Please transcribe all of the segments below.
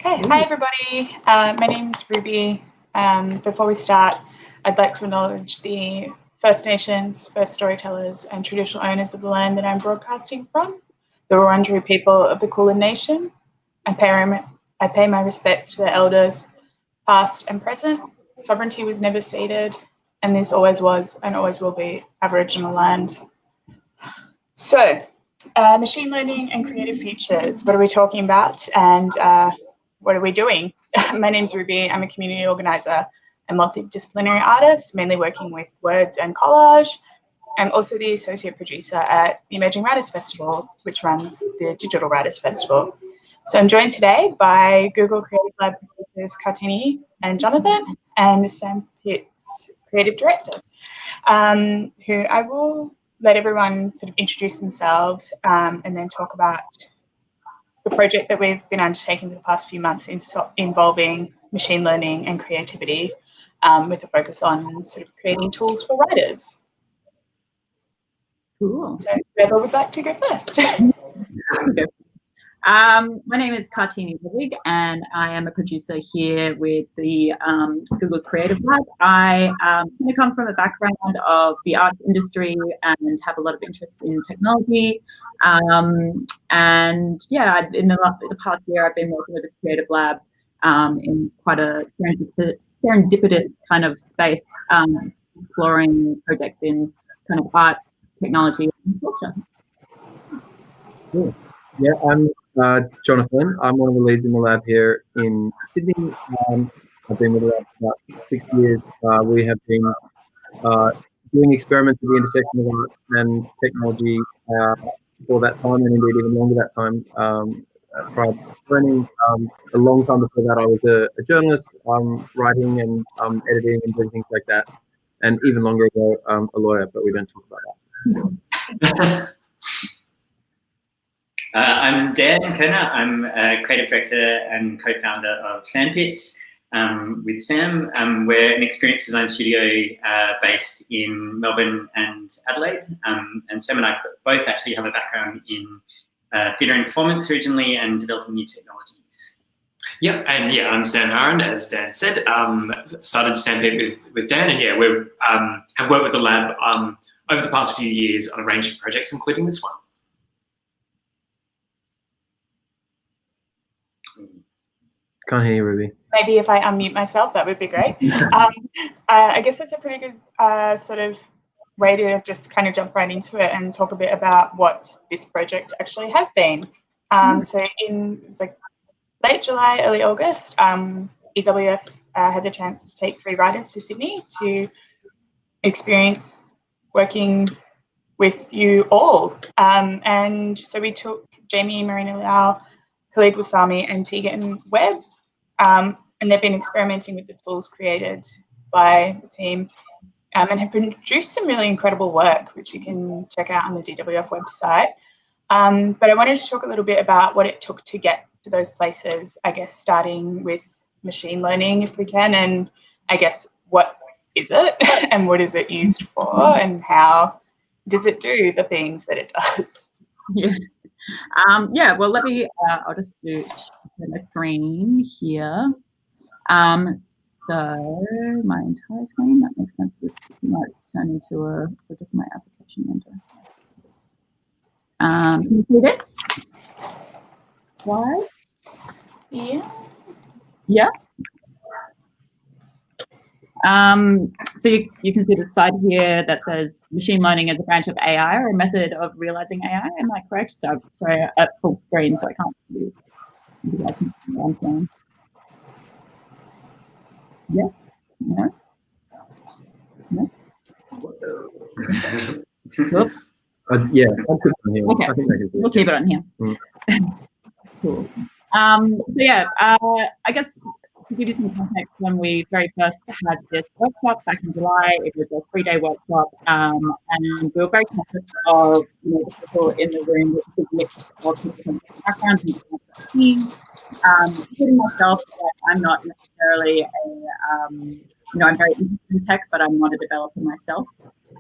Okay, hi everybody. My name is Ruby. Before we start, I'd like to acknowledge the First Nations, First Storytellers, and traditional owners of the land that I'm broadcasting from, the Wurundjeri people of the Kulin Nation. I pay my respects to the elders, past and present. Sovereignty was never ceded, and this always was and always will be Aboriginal land. So, machine learning and creative futures, what are we talking about? And what are we doing? My name's Ruby. I'm a community organizer and multidisciplinary artist, mainly working with words and collage. I'm also the associate producer at the Emerging Writers Festival, which runs the Digital Writers Festival. So I'm joined today by Google Creative Lab producers Kartini and Jonathan, and Sam Pitts, creative director, who I will let everyone sort of introduce themselves and then talk about the project that we've been undertaking for the past few months involving machine learning and creativity, with a focus on sort of creating tools for writers. Cool. So whoever would like to go first? My name is Kartini Ludwig, and I am a producer here with the Google's Creative Lab. I come from a background of the arts industry and have a lot of interest in technology. And yeah, in the past year, I've been working with the Creative Lab in quite a serendipitous kind of space, exploring projects in kind of art, technology, and culture. Cool. Yeah, I'm Jonathan. I'm one of the leads in the lab here in Sydney. I've been with the lab for about 6 years. We have been doing experiments with the intersection of art and technology for that time, and indeed even longer that time. Prior to training, a long time before that, I was a journalist, writing and editing and doing things like that, and even longer ago, a lawyer. But we don't talk about that. I'm Dan Kerner. I'm a creative director and co-founder of Sandpits with Sam. We're an experience design studio based in Melbourne and Adelaide. And Sam and I both actually have a background in theatre and performance originally and developing new technologies. Yep, and yeah, I'm Sam Aaron, as Dan said. Started Sandpit with Dan, and yeah, we have worked with the lab over the past few years on a range of projects, including this one. Can't hear you, Ruby. Maybe if I unmute myself, that would be great. I guess that's a pretty good sort of way to just kind of jump right into it and talk a bit about what this project actually has been. So it was like late July, early August, EWF had the chance to take 3 writers to Sydney to experience working with you all. And so we took Jamie Marina Lau, Khalid Wasami, and Tegan Webb. And they've been experimenting with the tools created by the team and have produced some really incredible work, which you can check out on the DWF website. But I wanted to talk a little bit about what it took to get to those places, I guess starting with machine learning, if we can, and I guess what is it and what is it used for and how does it do the things that it does? Yeah. Yeah, well, let me, I'll just share my screen here. So my entire screen, that makes sense. This might turn into or just my application window. Can you see this slide? Yeah. Yeah. So you can see the slide here that says machine learning as a branch of AI or a method of realizing AI. Am I correct? So sorry, at full screen, so I can't see what I'm saying. Yeah. No. No. Nope. Yeah, I'll keep it on here. Okay. I think I can do it. We'll keep it on here. Cool. So yeah, I guess to give you some context, when we very first had this workshop back in July, it was a 3-day workshop, and we were very conscious of the people in the room with a big mix of different backgrounds and different teams. Including myself, I'm not necessarily I'm very interested in tech, but I'm not a developer myself.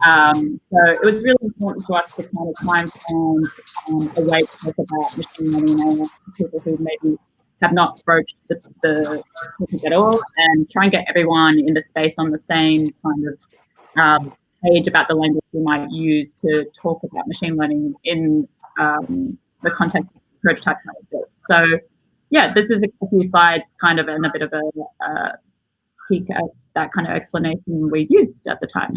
So it was really important to us to kind of try and find a way to talk about machine learning and people who maybe have not broached the topic at all, and try and get everyone in the space on the same kind of page about the language we might use to talk about machine learning in the context of prototypes that we built. So yeah, this is a few slides kind of and a bit of a peek at that kind of explanation we used at the time.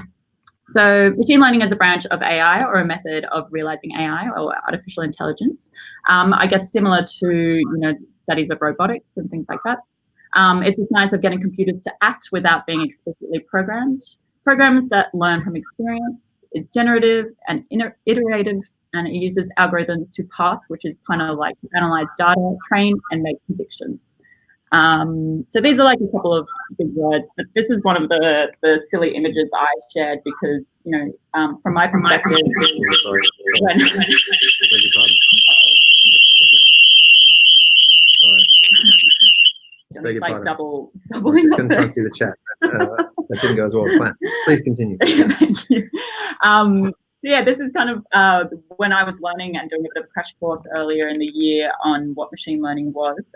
So machine learning is a branch of AI, or a method of realizing AI, or artificial intelligence. I guess similar to studies of robotics and things like that. It's the science of getting computers to act without being explicitly programmed. Programs that learn from experience. It's generative and iterative, and it uses algorithms to parse, which is kind of like analyze data, train, and make predictions. So these are like a couple of big words, but this is one of the silly images I shared because, from my perspective, when it's like doubling. I couldn't try and see the chat. That didn't go as well as planned. Please continue. Thank you. So yeah, this is kind of when I was learning and doing a bit of a crash course earlier in the year on what machine learning was.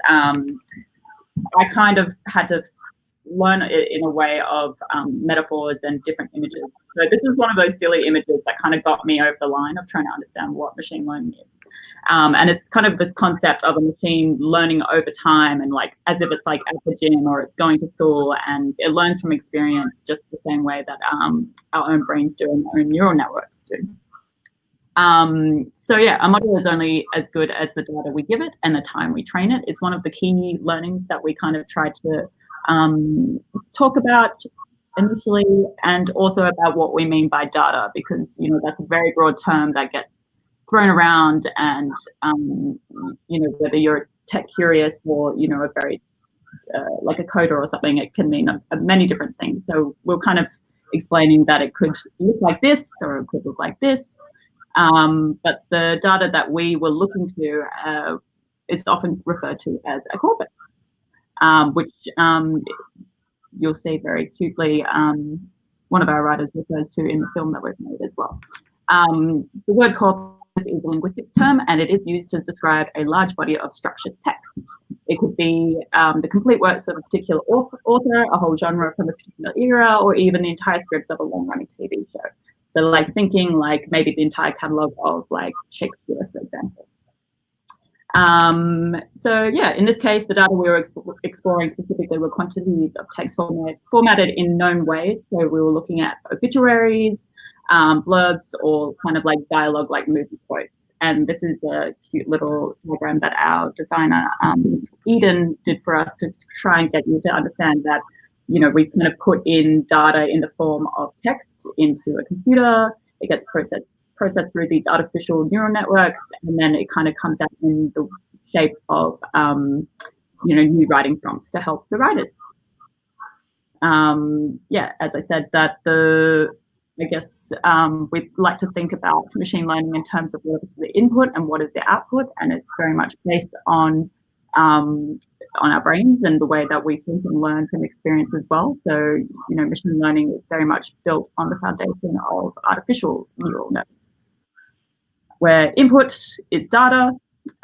I kind of had to learn it in a way of metaphors and different images. So this is one of those silly images that kind of got me over the line of trying to understand what machine learning is. And it's kind of this concept of a machine learning over time, and like as if it's like at the gym or it's going to school, and it learns from experience just the same way that our own brains do and our own neural networks do. So yeah, a model is only as good as the data we give it and the time we train it is one of the key learnings that we kind of try to talk about initially, and also about what we mean by data, because that's a very broad term that gets thrown around, and whether you're tech curious or a very like a coder or something, it can mean many different things. So we're kind of explaining that it could look like this or it could look like this. But the data that we were looking to is often referred to as a corpus, which you'll see very cutely one of our writers refers to in the film that we've made as well. The word corpus is a linguistics term, and it is used to describe a large body of structured text. It could be the complete works of a particular author, a whole genre from a particular era, or even the entire scripts of a long-running TV show. So like thinking like maybe the entire catalogue of like Shakespeare, for example. So yeah, in this case, the data we were exploring specifically were quantities of text formatted in known ways. So we were looking at obituaries, blurbs, or kind of like dialogue like movie quotes. And this is a cute little diagram that our designer, Eden, did for us to try and get you to understand that we kind of put in data in the form of text into a computer. It gets processed through these artificial neural networks, and then it kind of comes out in the shape of new writing prompts to help the writers. Yeah, as I said, that I guess we like to think about machine learning in terms of what is the input and what is the output, and it's very much based on our brains and the way that we think and learn from experience as well. So, machine learning is very much built on the foundation of artificial neural networks, where input is data,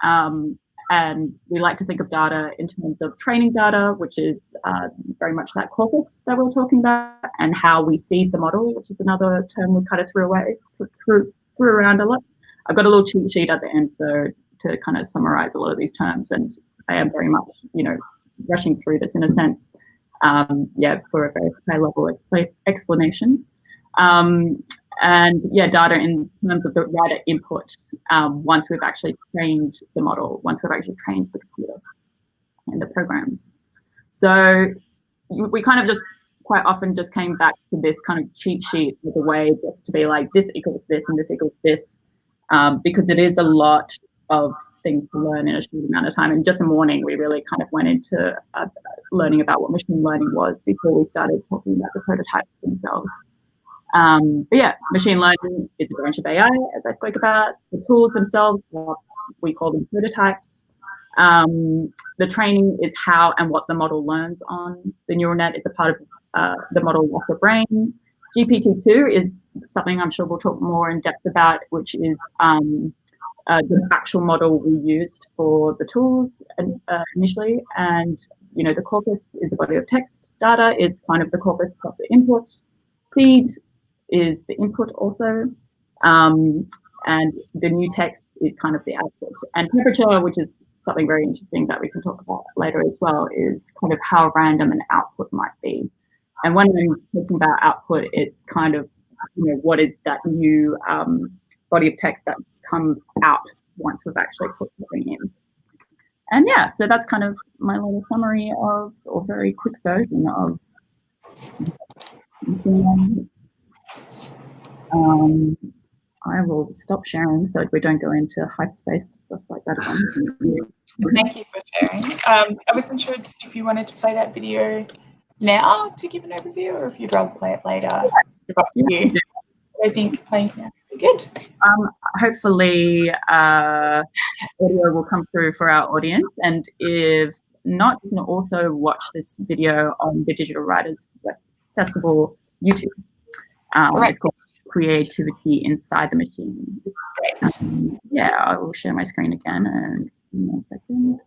and we like to think of data in terms of training data, which is very much that corpus that we're talking about, and how we seed the model, which is another term we kind of threw around a lot. I've got a little cheat sheet at the end, so to kind of summarize a lot of these terms, and I am very much, rushing through this in a sense, for a very high level explanation. And yeah, data in terms of the writer input, once we've actually trained the model, once we've actually trained the computer and the programs. So we kind of just quite often just came back to this kind of cheat sheet as a way just to be like, this equals this and this equals this, because it is a lot of things to learn in a short amount of time. And just a morning, we really kind of went into learning about what machine learning was before we started talking about the prototypes themselves. But yeah, machine learning is a branch of AI, as I spoke about. The tools themselves, we call them prototypes. The training is how and what the model learns on the neural net. It's a part of the model of the brain. GPT-2 is something I'm sure we'll talk more in depth about, which is the actual model we used for the tools initially, and the corpus is a body of text. Data is kind of the corpus plus the input. Seed is the input also, and the new text is kind of the output. And temperature, which is something very interesting that we can talk about later as well, is kind of how random an output might be. And when I'm talking about output, it's kind of what is that new body of text that's come out once we've actually put something in. And yeah, so that's kind of my little summary of, or very quick version of I will stop sharing so we don't go into hyperspace just like that again. Thank you for sharing. I wasn't sure if you wanted to play that video now to give an overview, or if you'd rather play it later. Yeah. I think playing it now would be good. Hopefully audio will come through for our audience, and if not, you can also watch this video on the Digital Writers Festival YouTube. Right. It's called Creativity Inside the Machine. Great. Yeah, I will share my screen again and give me 1 second.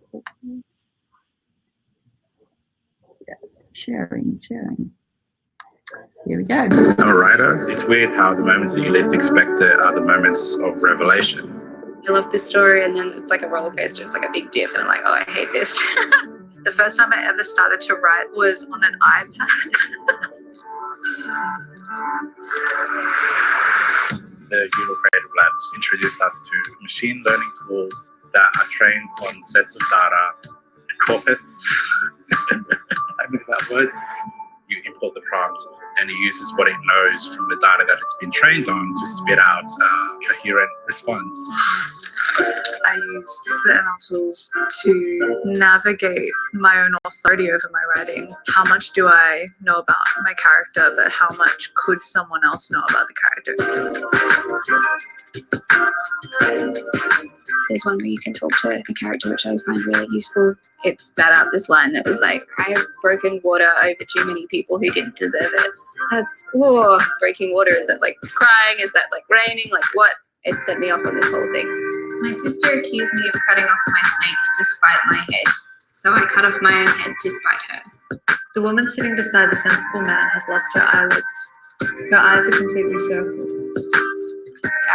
Yes, sharing. Here we go. I'm a writer. It's weird how the moments that you least expect it are the moments of revelation. I love this story, and then it's like a roller coaster. It's like a big diff, and I'm like, oh, I hate this. The first time I ever started to write was on an iPad. The Google Creative Labs introduced us to machine learning tools that are trained on sets of data, a corpus. I mean that word. You import the prompt, and it uses what it knows from the data that it's been trained on to spit out a coherent response. I use certain tools to navigate my own authority over my writing. How much do I know about my character, but how much could someone else know about the character? There's one where you can talk to a character, which I find really useful. It spat out this line that was like, I have broken water over too many people who didn't deserve it. That's, breaking water. Is that like crying? Is that like raining? Like what? It set me off on this whole thing. My sister accused me of cutting off my snakes to spite my head. So I cut off my own head to spite her. The woman sitting beside the sensible man has lost her eyelids. Her eyes are completely circled.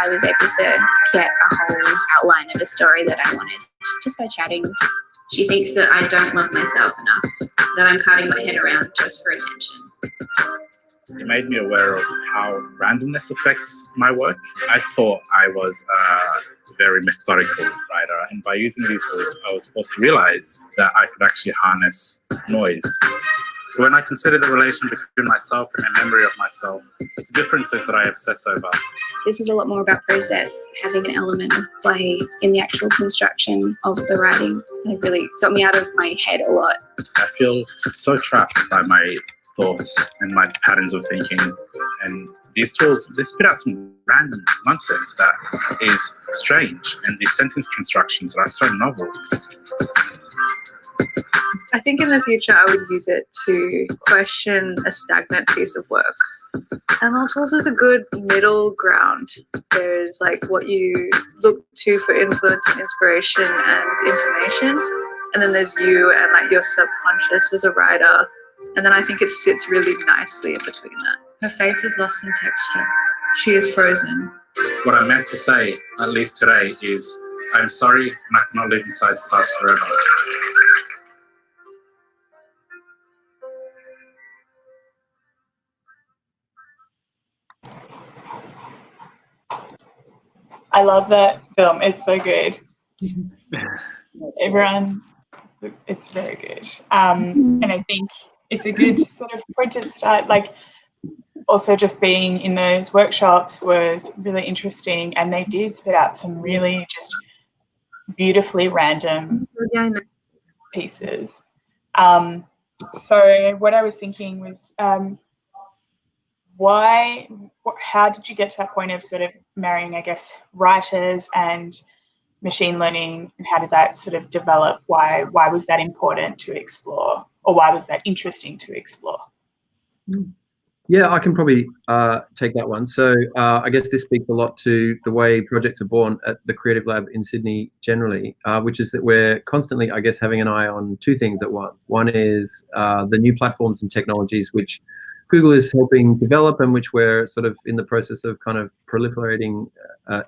I was able to get a whole outline of a story that I wanted just by chatting. She thinks that I don't love myself enough, that I'm cutting my head around just for attention. It made me aware of how randomness affects my work. I thought I was a very methodical writer, and by using these words, I was forced to realize that I could actually harness noise. When I consider the relation between myself and a memory of myself, it's differences that I obsess over. This was a lot more about process, having an element of play in the actual construction of the writing. It really got me out of my head a lot. I feel so trapped by my thoughts and my patterns of thinking, and these tools, they spit out some random nonsense that is strange, and these sentence constructions are so novel. I think in the future I would use it to question a stagnant piece of work. ML tools is a good middle ground. There's like what you look to for influence and inspiration and information, and then there's you and like your subconscious as a writer. And then I think it sits really nicely in between that. Her face has lost some texture. She is frozen. What I meant to say, at least today, is I'm sorry and I cannot live inside the class forever. I love that film. It's so good. Everyone, it's very good. And I think it's a good sort of point to start. Like, also just being in those workshops was really interesting, and they did spit out some really just beautifully random pieces. So what I was thinking was, how did you get to that point of sort of marrying, I guess, writers and machine learning, and how did that sort of develop? Why was that important to explore, or why was that interesting to explore? Yeah, I can probably take that one. So I guess this speaks a lot to the way projects are born at the Creative Lab in Sydney generally, which is that we're constantly, I guess, having an eye on two things at once. One is the new platforms and technologies which Google is helping develop and which we're sort of in the process of kind of proliferating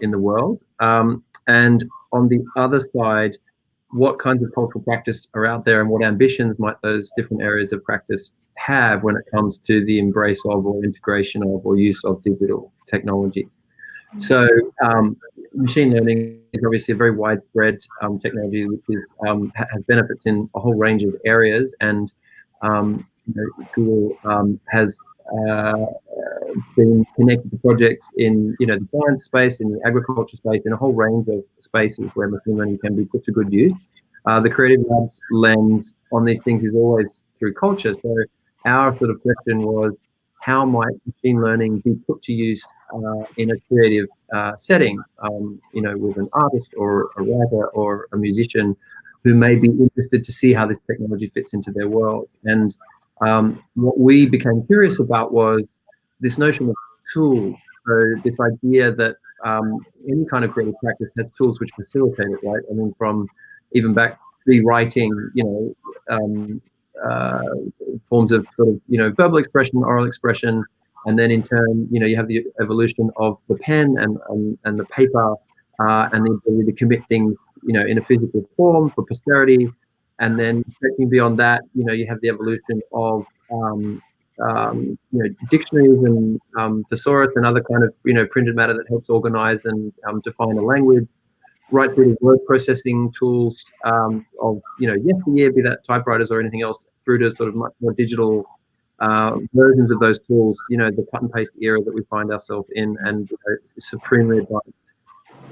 in the world. And on the other side, what kinds of cultural practice are out there and what ambitions might those different areas of practice have when it comes to the embrace of or integration of or use of digital technologies. So machine learning is obviously a very widespread technology which is, has benefits in a whole range of areas, and Google has been connected to projects in the science space, in the agriculture space, in a whole range of spaces where machine learning can be put to good use. The Creative Lab's lens on these things is always through culture. So our sort of question was, how might machine learning be put to use in a creative setting, with an artist or a writer or a musician who may be interested to see how this technology fits into their world. And what we became curious about was this notion of tools. So this idea that any kind of creative practice has tools which facilitate it, right? I mean, from even back rewriting, forms of sort of, verbal expression, oral expression, and then in turn, you have the evolution of the pen and the paper, and the ability to commit things, in a physical form for posterity. And then stretching beyond that, you have the evolution of dictionaries and thesaurus and other kind of printed matter that helps organize and define a language, right through to word processing tools of yesteryear, be that typewriters or anything else, through to sort of much more digital versions of those tools. The cut and paste era that we find ourselves in, and supremely advanced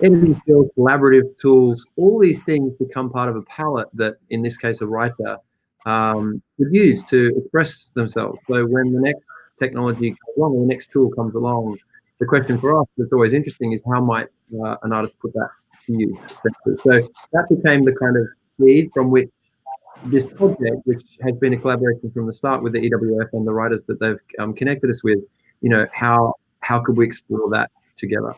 editing skills, collaborative tools. All these things become part of a palette that, in this case, a writer would use to express themselves. So when the next technology comes along, or the next tool comes along, the question for us that's always interesting is, how might an artist put that to use? So that became the kind of seed from which this project, which has been a collaboration from the start with the EWF and the writers that they've connected us with, how could we explore that together?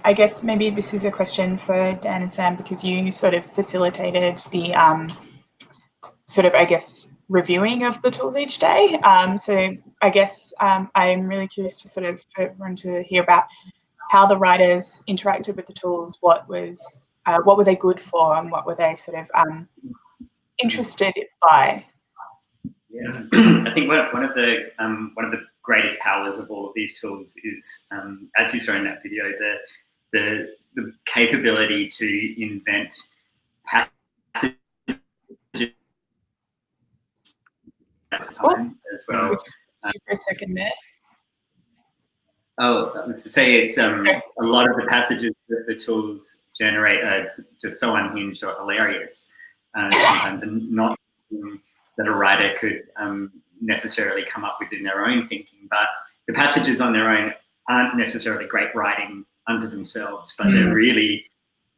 I guess maybe this is a question for Dan and Sam, because you sort of facilitated the reviewing of the tools each day. So I guess I'm really curious to for everyone to hear about how the writers interacted with the tools. What were they good for, and what were they interested by? Yeah, I think one of the greatest powers of all of these tools is, as you saw in that video, the capability to invent passages at a time as well. For a second there. Oh, I was to say, it's a lot of the passages that the tools generate are just so unhinged or hilarious sometimes, and not that a writer could necessarily come up with in their own thinking. But the passages on their own aren't necessarily great writing unto themselves, but they're really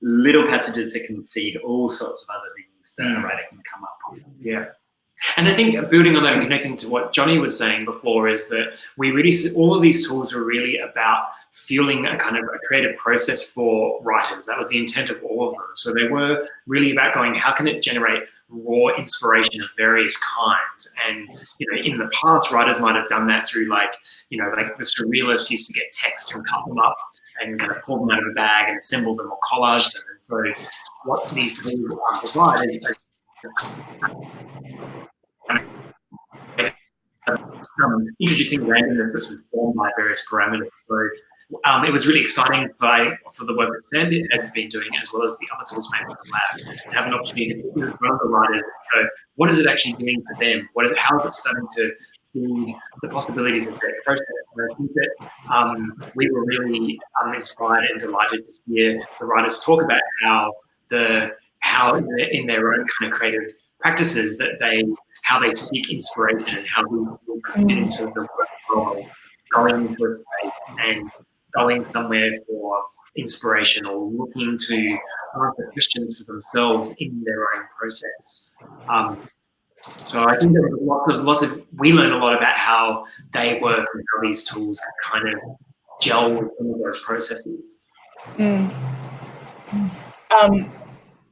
little passages that can seed all sorts of other things that a writer can come up with. Yeah. And I think building on that and connecting to what Johnny was saying before is that we really, all of these tools are really about fueling a kind of a creative process for writers. That was the intent of all of them. So they were really about going, how can it generate raw inspiration of various kinds? And, in the past, writers might have done that through like the surrealists used to get text and cut them up and kind of pull them out of a bag and assemble them or collage them. And so what these tools provide is introducing randomness that's informed by various parameters. So it was really exciting for the work that Sam had been doing, as well as the other tools made in the lab, to have an opportunity to put in front of the writers and go, what is it actually doing for them? How is it starting to feed the possibilities of their process? And I think that we were really inspired and delighted to hear the writers talk about how in their own kind of creative practices how they seek inspiration and how these fit into the work of going into a space and going somewhere for inspiration, or looking to answer questions for themselves in their own process. So I think there's we learn a lot about how they work and how these tools kind of gel with some of those processes.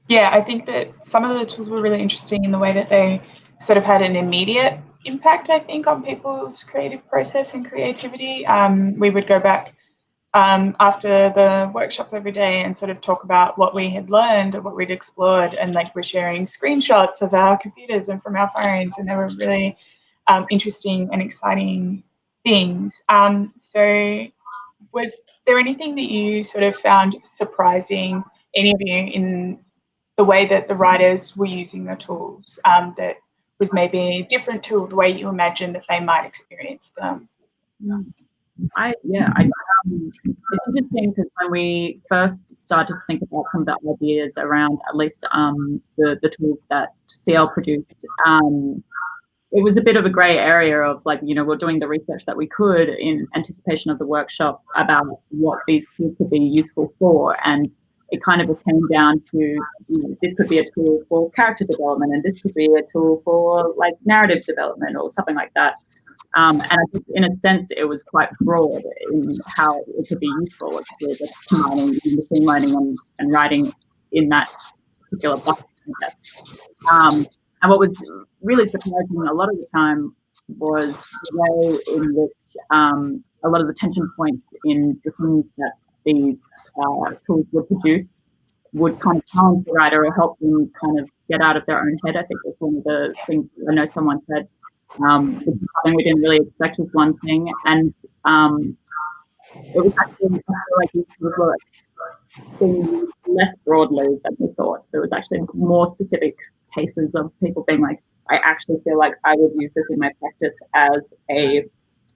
Yeah, I think that some of the tools were really interesting in the way that they sort of had an immediate impact, I think, on people's creative process and creativity. We would go back after the workshops every day and sort of talk about what we had learned or what we'd explored, and like we're sharing screenshots of our computers and from our phones, and they were really interesting and exciting things. So was there anything that you sort of found surprising, any of you, in the way that the writers were using the tools, that was maybe different to the way you imagined that they might experience them? It's interesting because when we first started to think about some of the ideas around at least the tools that CL produced, it was a bit of a grey area of like, we're doing the research that we could in anticipation of the workshop about what these tools could be useful for, and it kind of came down to, this could be a tool for character development, and this could be a tool for like narrative development or something like that. And I think in a sense it was quite broad in how it could be useful, with combining machine learning and writing in that particular bucket, I guess. And what was really surprising a lot of the time was the way in which a lot of the tension points in the things that these tools would produce would kind of challenge the writer or help them kind of get out of their own head. I think was one of the things I know someone said. Something we didn't really expect was one thing, and it was actually, I feel like it was being less broadly than we thought. There was actually more specific cases of people being like, I actually feel like I would use this in my practice as a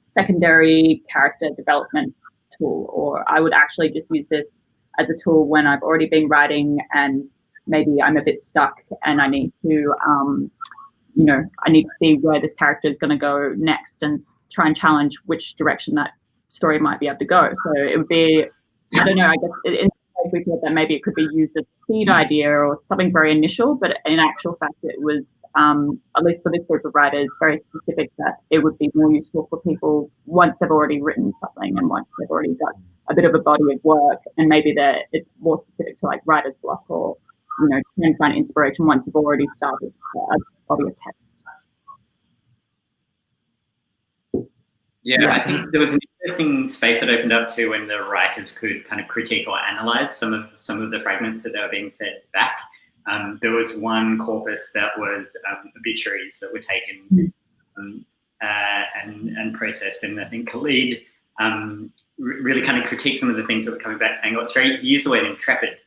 secondary character development tool, or I would actually just use this as a tool when I've already been writing and maybe I'm a bit stuck and I need to I need to see where this character is going to go next and try and challenge which direction that story might be able to go. So it would be, I don't know, I guess in case we thought that maybe it could be used as a seed idea or something very initial, but in actual fact it was, at least for this group of writers, very specific that it would be more useful for people once they've already written something and once they've already got a bit of a body of work, and maybe that it's more specific to like writer's block, or trying to find inspiration once you've already started a body of text. Yeah, I think there was an interesting space that opened up too when the writers could kind of critique or analyze some of the fragments that they were being fed back. There was one corpus that was obituaries that were taken and processed, and I think Khalid really kind of critiqued some of the things that were coming back, saying, it's very, he used the word intrepid,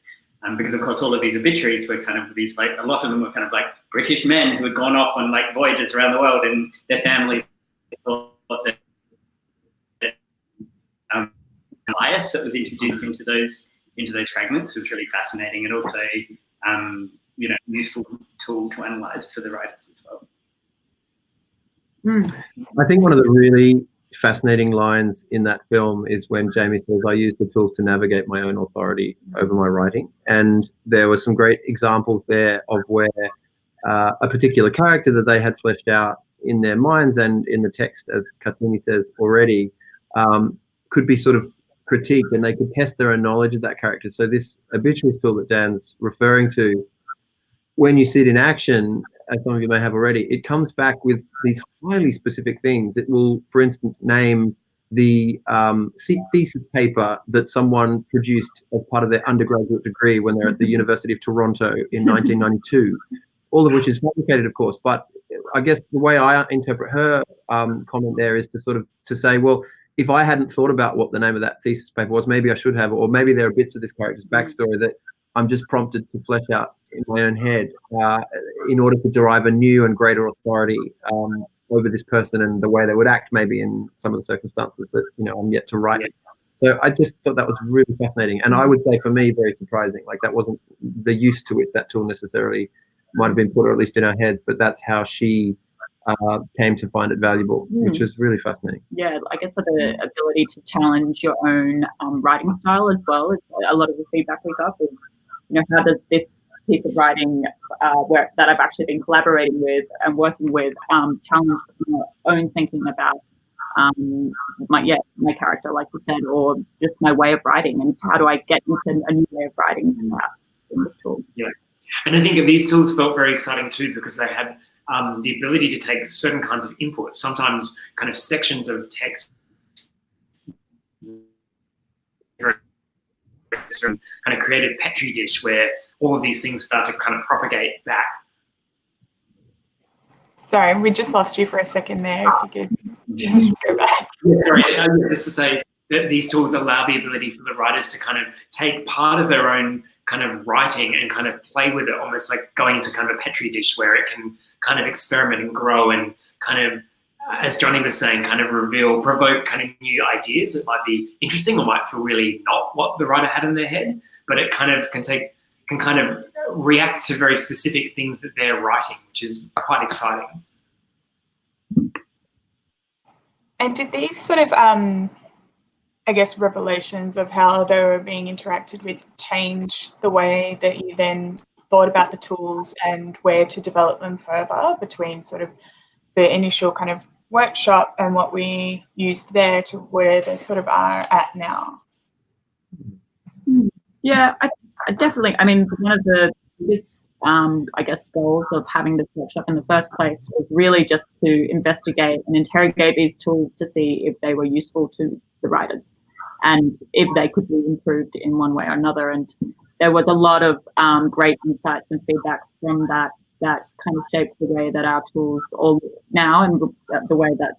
because of course all of these obituaries were kind of these, like, a lot of them were kind of like British men who had gone off on like voyages around the world, and their families thought that bias that was introduced into those fragments was really fascinating, and also useful tool to analyze for the writers as well. I think one of the really fascinating lines in that film is when Jamie says, I use the tools to navigate my own authority over my writing. And there were some great examples there of where a particular character that they had fleshed out in their minds and in the text, as Kartini says already, could be sort of critiqued, and they could test their own knowledge of that character. So this obituary tool that Dan's referring to, when you see it in action, as some of you may have already, it comes back with these highly specific things. It will, for instance, name the thesis paper that someone produced as part of their undergraduate degree when they're at the University of Toronto in 1992, all of which is fabricated, of course. But I guess the way I interpret her comment there is to say, well, if I hadn't thought about what the name of that thesis paper was, maybe I should have, or maybe there are bits of this character's backstory that I'm just prompted to flesh out in my own head in order to derive a new and greater authority over this person and the way they would act maybe in some of the circumstances that I'm yet to write. So I just thought that was really fascinating, and I would say for me very surprising. Like, that wasn't the use to which that tool necessarily might have been put, or at least in our heads, but that's how she came to find it valuable, which was really fascinating. Yeah, I guess the ability to challenge your own writing style as well. A lot of the feedback we got was how does this piece of writing that I've actually been collaborating with and working with challenge my own thinking about my character, like you said, or just my way of writing, and how do I get into a new way of writing perhaps in this tool. Yeah, and I think these tools felt very exciting too, because they had the ability to take certain kinds of input, sometimes kind of sections of text, kind of create a petri dish where all of these things start to kind of propagate back. Sorry, we just lost you for a second there. If you could just go back. Sorry, just to say that these tools allow the ability for the writers to kind of take part of their own kind of writing and kind of play with it, almost like going into kind of a petri dish where it can kind of experiment and grow and kind of, as Johnny was saying, kind of provoke kind of new ideas that might be interesting or might feel really not what the writer had in their head, but it kind of can kind of react to very specific things that they're writing, which is quite exciting. And did these sort of, I guess, revelations of how they were being interacted with change the way that you then thought about the tools and where to develop them further between sort of the initial kind of workshop and what we used there to where they sort of are at now? Yeah, I definitely. I mean, one of the biggest, I guess, goals of having this workshop in the first place was really just to investigate and interrogate these tools to see if they were useful to the writers and if they could be improved in one way or another. And there was a lot of great insights and feedback from that kind of shaped the way that our tools all look now, and the way that,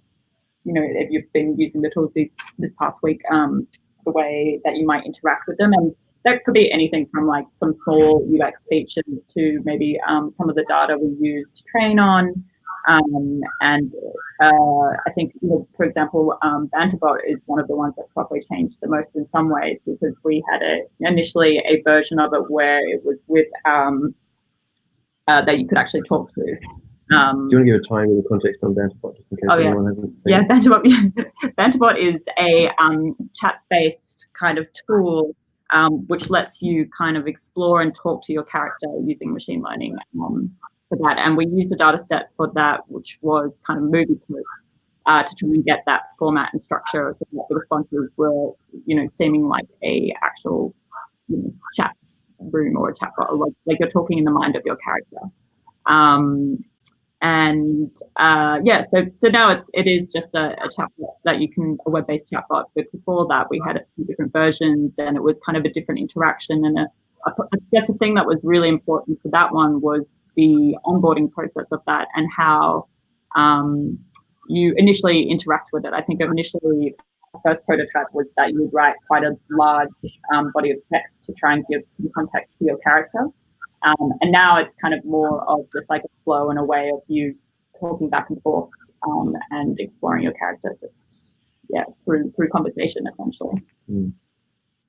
if you've been using the tools this past week, the way that you might interact with them. And that could be anything from like some small UX features to maybe some of the data we use to train on. And I think, for example, Banterbot is one of the ones that probably changed the most in some ways, because we had initially a version of it where it was with that you could actually talk to. Do you want to give a time with the context on Banterbot, just in case anyone hasn't seen it? Banterbot is a chat-based kind of tool which lets you kind of explore and talk to your character using machine learning for that. And we used a data set for that, which was kind of movie clips to try and get that format and structure so that the responses were, seeming like a actual chat room or a chat bot, like you're talking in the mind of your character. So now it is just a chatbot that a web-based chatbot. But before that, we had a few different versions, and it was kind of a different interaction. And I guess the thing that was really important for that one was the onboarding process of that and how you initially interact with it. I think initially the first prototype was that you would write quite a large body of text to try and give some context to your character. And now it's kind of more of just like a flow and a way of you talking back and forth and exploring your character through conversation, essentially.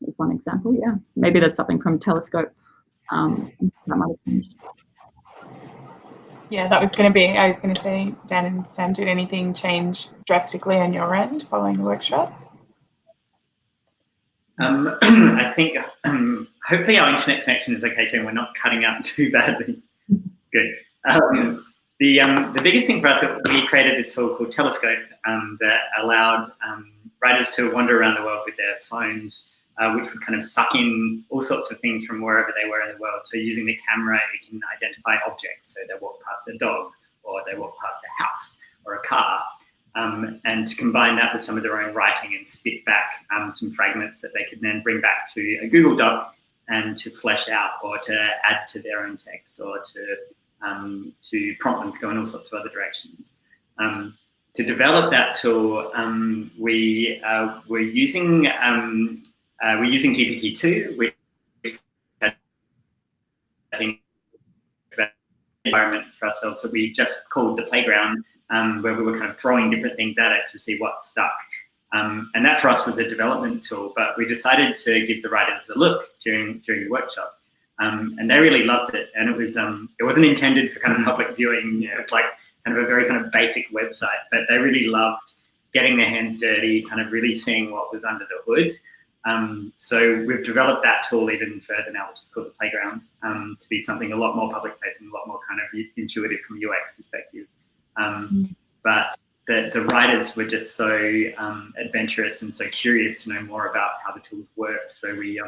Is one example. Yeah, maybe that's something from Telescope that might have changed. Yeah, I was going to say, Dan and Sam, did anything change drastically on your end following the workshops? I think hopefully our internet connection is okay too, and we're not cutting out too badly. Good. The biggest thing for us, we created this tool called Telescope that allowed writers to wander around the world with their phones, which would kind of suck in all sorts of things from wherever they were in the world. So using the camera, it can identify objects. So they walk past a dog, or they walk past a house or a car. And to combine that with some of their own writing and spit back some fragments that they could then bring back to a Google Doc and to flesh out or to add to their own text or to prompt them to go in all sorts of other directions. To develop that tool, we're using GPT-2, which I think environment for ourselves that we just called the playground, where we were kind of throwing different things at it to see what stuck. And that for us was a development tool, but we decided to give the writers a look during the workshop. And they really loved it. And it wasn't intended for kind of public viewing. It was like kind of a very kind of basic website, but they really loved getting their hands dirty, kind of really seeing what was under the hood. So we've developed that tool even further now, which is called the Playground, to be something a lot more public-facing, a lot more kind of intuitive from UX perspective. But the writers were just so adventurous and so curious to know more about how the tools work. So we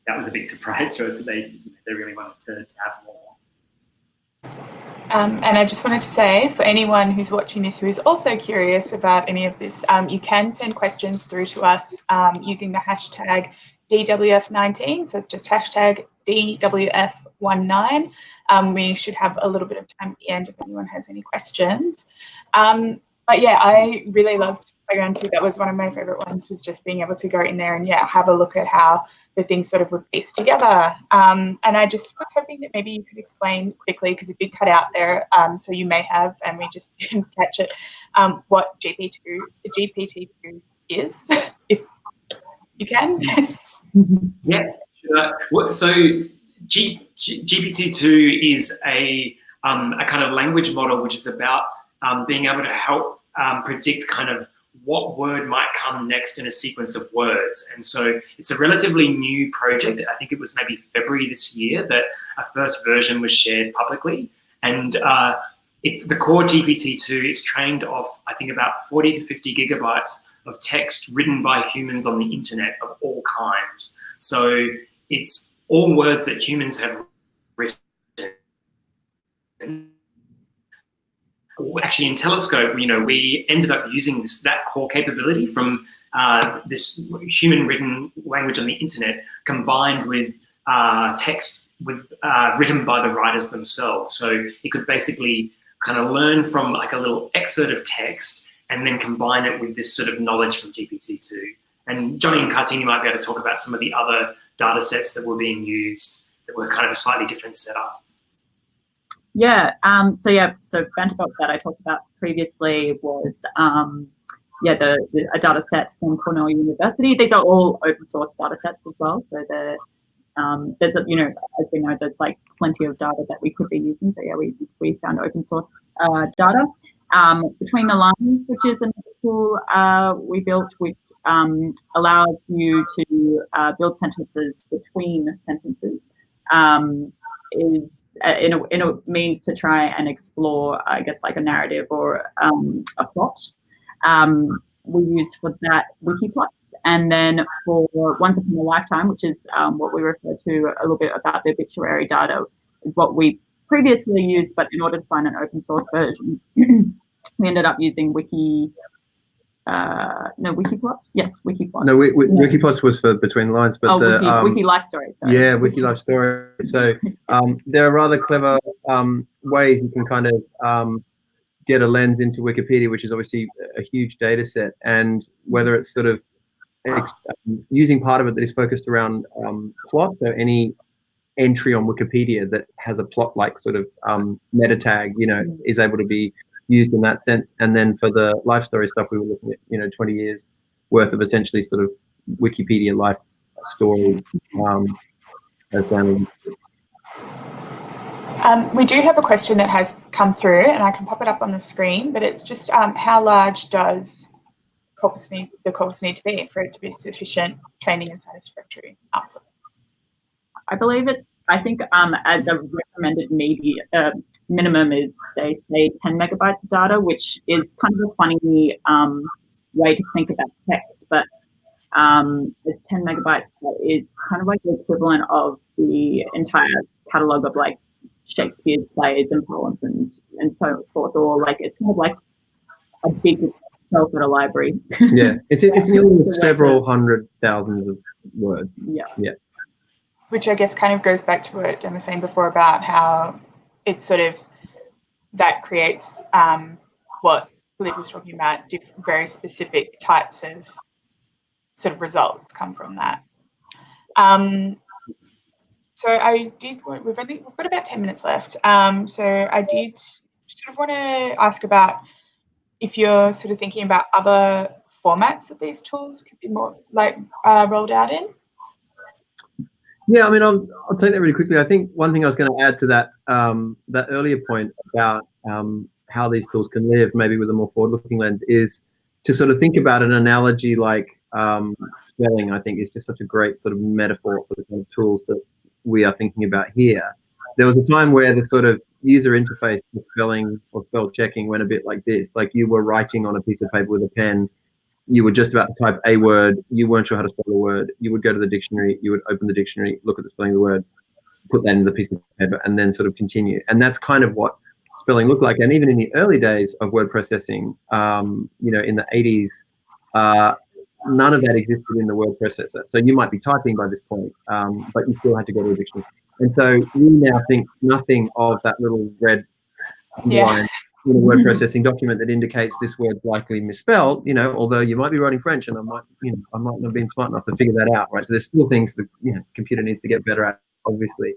that was a big surprise to us that they really wanted to have more. And I just wanted to say, for anyone who's watching this who is also curious about any of this, you can send questions through to us using the hashtag DWF19. So it's just hashtag DWF19. We should have a little bit of time at the end if anyone has any questions. But yeah, I really loved Playground 2. That was one of my favorite ones, was just being able to go in there and have a look at how the things sort of would piece together. And I just was hoping that maybe you could explain quickly, because it did cut out there, so you may have, and we just didn't catch it, what GPT-2 is, if you can. Yeah, sure. So GPT-2 is a kind of language model which is about being able to help predict kind of what word might come next in a sequence of words. And so it's a relatively new project. I think it was maybe February this year that a first version was shared publicly. And it's the core GPT-2 is trained off, I think, about 40 to 50 gigabytes of text written by humans on the internet of all kinds. So it's all words that humans have written. Actually, in Telescope, we ended up using that core capability from this human-written language on the internet, combined with text written by the writers themselves. So it could basically kind of learn from like a little excerpt of text and then combine it with this sort of knowledge from GPT-2. And Johnny and Kartini might be able to talk about some of the other data sets that were being used that were kind of a slightly different setup. Yeah. So Vanderbilt that I talked about previously was a data set from Cornell University. These are all open source data sets as well. So there's as we know, there's like plenty of data that we could be using. But yeah, we found open source data. Between the Lines, which is another tool we built, which allows you to build sentences between sentences. Is in a means to try and explore, I guess, like a narrative or a plot. We used for that Wikiplots, and then for Once Upon a Lifetime, which is what we refer to a little bit about the obituary data, is what we previously used, but in order to find an open source version, we ended up using Wikiplots. Yes, Wikiplots. No, Wikiplots was for Between the Lines, but Wiki Life Story. Sorry. Yeah, Wiki Life Story. So there are rather clever ways you can kind of get a lens into Wikipedia, which is obviously a huge data set, and whether it's sort of using part of it that is focused around plot, so any entry on Wikipedia that has a plot-like sort of meta tag, is able to be used in that sense. And then for the life story stuff, we were looking at 20 years worth of essentially sort of Wikipedia life stories. We do have a question that has come through, and I can pop it up on the screen, but it's just how large does the corpus need to be for it to be sufficient training and satisfactory output? I believe I think as a recommended minimum is, they say 10 megabytes of data, which is kind of a funny way to think about text, but it's 10 megabytes that is kind of like the equivalent of the entire catalogue of like Shakespeare's plays and poems and so forth, or like it's kind of like a big shelf at a library. Yeah, it's nearly several hundred thousands of words. Yeah. Which I guess kind of goes back to what Dan was saying before about how it's sort of that creates what Ludwig was talking about, very specific types of sort of results come from that. So we've got about 10 minutes left. So I did sort of want to ask about if you're sort of thinking about other formats that these tools could be more like rolled out in. Yeah, I mean, I'll take that really quickly. I think one thing I was going to add to that earlier point about how these tools can live, maybe with a more forward-looking lens, is to sort of think about an analogy like spelling, I think is just such a great sort of metaphor for the kind of tools that we are thinking about here. There was a time where the sort of user interface for spelling or spell checking went a bit like this. Like you were writing on a piece of paper with a pen, you were just about to type a word, you weren't sure how to spell the word, you would go to the dictionary, you would open the dictionary, look at the spelling of the word, put that into the piece of paper, and then sort of continue. And that's kind of what spelling looked like. And even in the early days of word processing, in the 80s, none of that existed in the word processor. So you might be typing by this point, but you still had to go to a dictionary. And so we now think nothing of that little red underline in a word processing document that indicates this word's likely misspelled, although you might be writing French and I might not have been smart enough to figure that out, right? So there's still things that, the computer needs to get better at, obviously.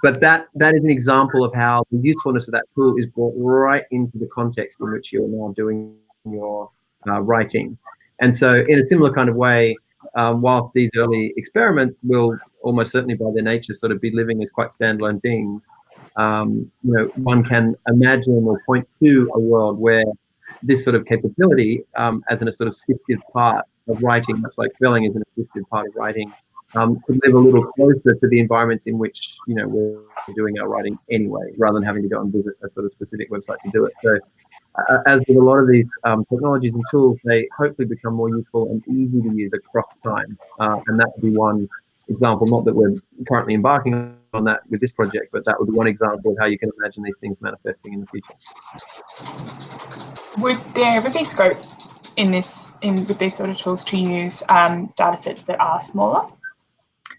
But that is an example of how the usefulness of that tool is brought right into the context in which you're now doing your writing. And so in a similar kind of way, whilst these early experiments will almost certainly by their nature sort of be living as quite standalone things, one can imagine or point to a world where this sort of capability, as in a sort of assistive part of writing, much like spelling is an assistive part of writing, could live a little closer to the environments in which we're doing our writing anyway, rather than having to go and visit a sort of specific website to do it. So, as with a lot of these technologies and tools, they hopefully become more useful and easy to use across time, and that would be one example. Not that we're currently embarking on that with this project, but that would be one example of how you can imagine these things manifesting in the future. Would there ever be scope with these sort of tools to use data sets that are smaller,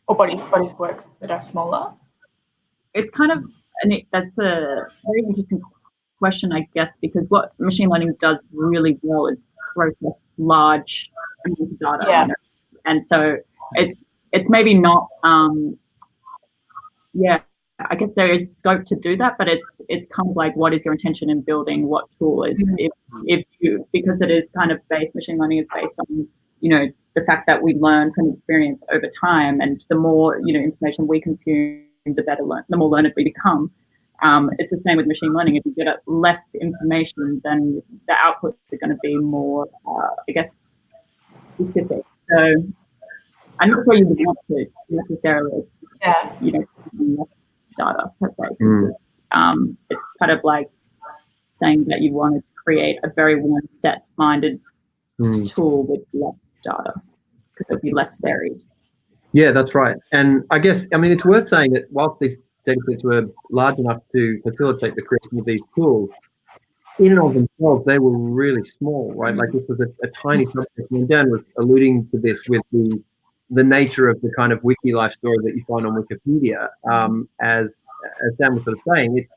or bodies of work that are smaller? It's kind of, that's a very interesting question, I guess, because what machine learning does really well is process large amounts of data. And so it's maybe not, I guess there is scope to do that, but it's kind of like, what is your intention in building what tool is, if you, because it is kind of machine learning is based on, the fact that we learn from experience over time, and the more, information we consume, the more learned we become. It's the same with machine learning. If you get less information, then the outputs are going to be more, specific. So I'm not sure you would want to necessarily, less data per se, because it's kind of like saying that you wanted to create a very one set-minded tool with less data, because it would be less varied. Yeah, that's right. And I guess, it's worth saying that whilst these data sets were large enough to facilitate the creation of these tools, in and of themselves, they were really small, right? Like this was a tiny subject. And Dan was alluding to this with the nature of the kind of wiki life story that you find on Wikipedia. As Dan was sort of saying,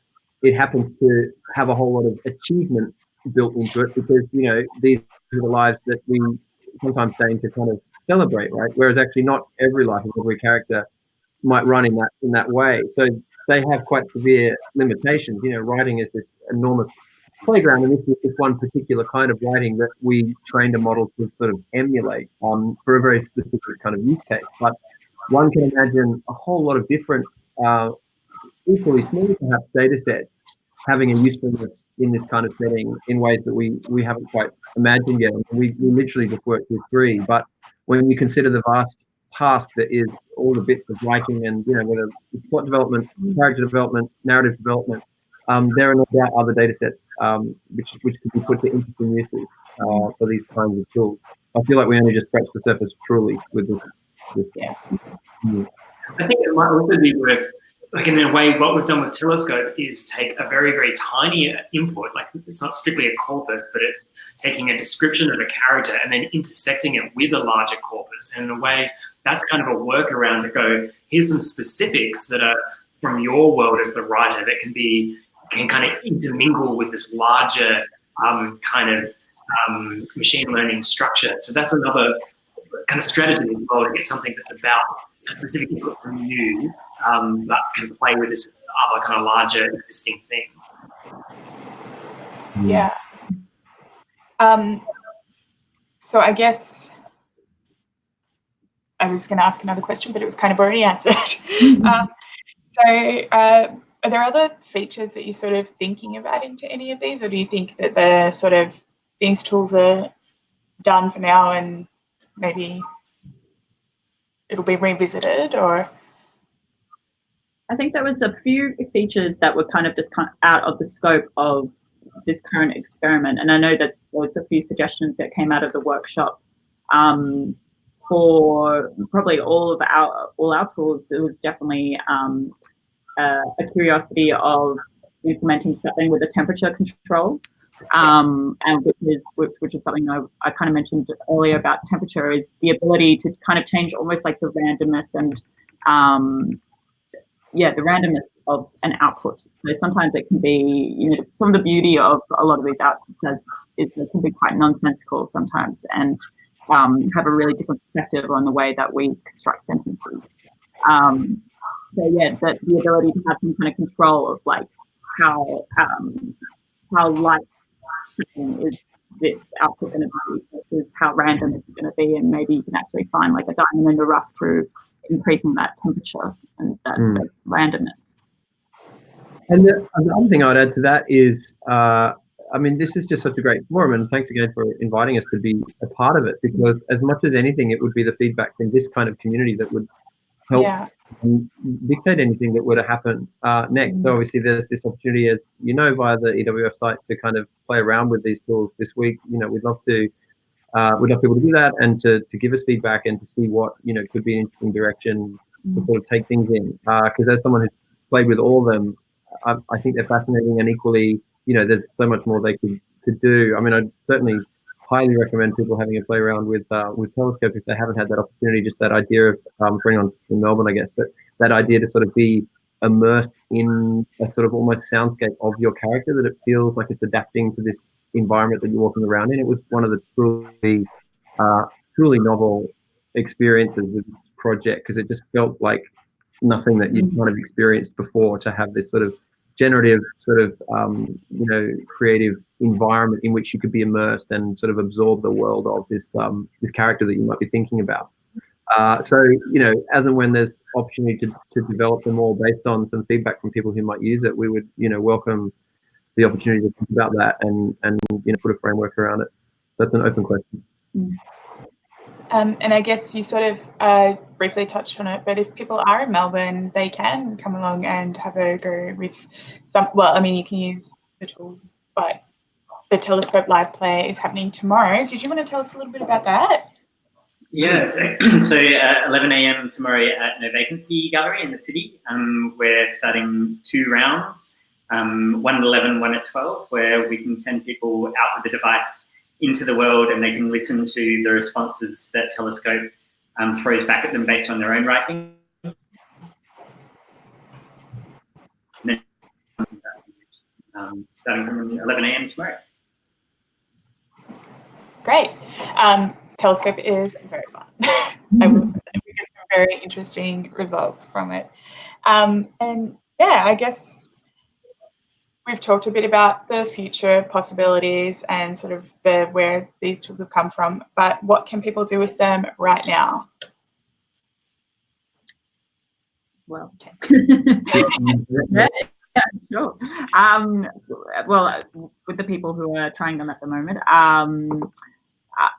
it happens to have a whole lot of achievement built into it, because, these are the lives that we sometimes deign to kind of celebrate, right? Whereas actually not every life of every character might run in that way. So they have quite severe limitations. Writing is this enormous playground, and this is just one particular kind of writing that we trained a model to sort of emulate for a very specific kind of use case. But one can imagine a whole lot of different, equally small perhaps, data sets having a usefulness in this kind of setting in ways that we haven't quite imagined yet. We literally just worked with 3, but when you consider the vast task that is all the bits of writing, and whether it's plot development, character development, narrative development, there are no doubt other data sets which could be put to interesting uses for these kinds of tools. I feel like we only just scratched the surface truly with this. I think it might also be worth, like, in a way, what we've done with Telescope is take a very, very tiny input, like it's not strictly a corpus, but it's taking a description of a character and then intersecting it with a larger corpus. And in a way, that's kind of a workaround to go, here's some specifics that are from your world as the writer that can kind of intermingle with this larger machine learning structure. So that's another kind of strategy as well, to get something that's about a specific input from you, that can play with this other kind of larger existing thing. Yeah. So I guess I was going to ask another question, but it was kind of already answered. Are there other features that you're sort of thinking about into any of these, or do you think that these tools are done for now and maybe it'll be revisited? Or I think there was a few features that were kind of just out of the scope of this current experiment, and I know there was a few suggestions that came out of the workshop. For probably all our tools, it was definitely a curiosity of implementing something with a temperature control, and which is something I kind of mentioned earlier about temperature, is the ability to kind of change almost like the randomness and the randomness of an output. So sometimes it can be, some of the beauty of a lot of these outputs is it can be quite nonsensical sometimes, and have a really different perspective on the way that we construct sentences. So yeah, the ability to have some kind of control of like how light is this output going to be versus how random is it going to be, and maybe you can actually find like a diamond in the rough through increasing that temperature and that randomness. And the other thing I'd add to that is, I mean, this is just such a great forum, and thanks again for inviting us to be a part of it, because as much as anything, it would be the feedback from this kind of community that would help dictate anything that were to happen next. So obviously there's this opportunity, as you know, via the EWF site to kind of play around with these tools this week. We'd love people to do that and to give us feedback and to see what, could be an interesting direction to sort of take things in. Because as someone who's played with all of them, I think they're fascinating, and equally, there's so much more they could do. I mean, I'd certainly highly recommend people having a play around with Telescope if they haven't had that opportunity. Just that idea of, for anyone in Melbourne, I guess, but that idea to sort of be immersed in a sort of almost soundscape of your character, that it feels like it's adapting to this environment that you're walking around in. It was one of the truly novel experiences with this project, because it just felt like nothing that you'd kind of experienced before, to have this sort of generative sort of creative environment in which you could be immersed and sort of absorb the world of this character that you might be thinking about. So as and when there's opportunity to develop them all based on some feedback from people who might use it, we would welcome the opportunity to think about that and put a framework around it. That's an open question. And I guess you sort of briefly touched on it, but if people are in Melbourne, they can come along and have a go with some. Well, I mean, you can use the tools, but the Telescope live play is happening tomorrow. Did you want to tell us a little bit about that? Yeah, so 11 a.m. tomorrow at No Vacancy Gallery in the city. We're starting 2 rounds, one at 11, one at 12, where we can send people out with the device into the world, and they can listen to the responses that Telescope throws back at them based on their own writing. Starting from 11 a.m. tomorrow. Great. Telescope is very fun. I will say that we get some very interesting results from it. And yeah, I guess we've talked a bit about the future possibilities and sort of where these tools have come from, but what can people do with them right now? Well, yeah, sure. Well, with the people who are trying them at the moment,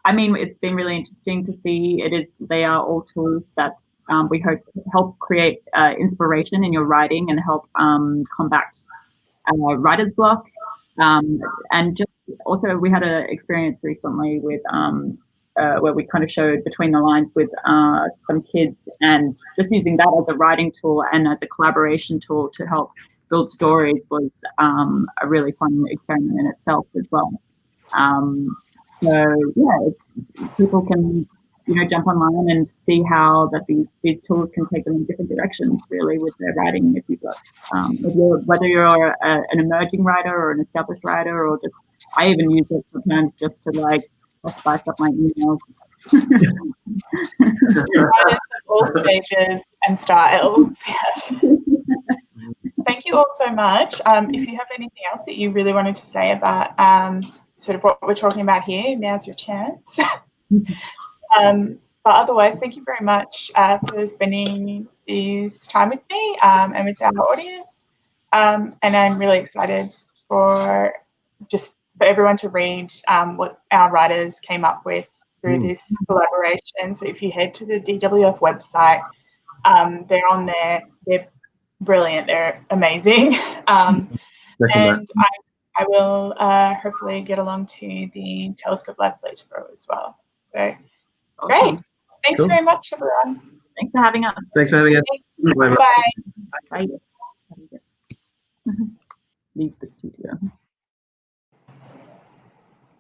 I mean, it's been really interesting to see. They are all tools that we hope help create inspiration in your writing and help combat writer's block. And just also, we had an experience recently with where we kind of showed between the lines with some kids, and just using that as a writing tool and as a collaboration tool to help build stories was a really fun experiment in itself as well. So yeah, people can jump online and see how that these tools can take them in different directions really with their writing. If you've got whether you're an emerging writer or an established writer, or just I even use it sometimes just to like spice up my emails. Writers of all stages and styles. Yes. Thank you all so much. If you have anything else that you really wanted to say about sort of what we're talking about here, now's your chance. But otherwise, thank you very much for spending this time with me and with our audience. And I'm really excited for just for everyone to read what our writers came up with through this collaboration. So if you head to the DWF website, they're on there. They're brilliant. They're amazing. And I will hopefully get along to the Telescope Lab Play-to-Grow as well. So great. Thanks very much, everyone. Thanks for having us. Thanks for having us. Bye. Bye. Leave the studio.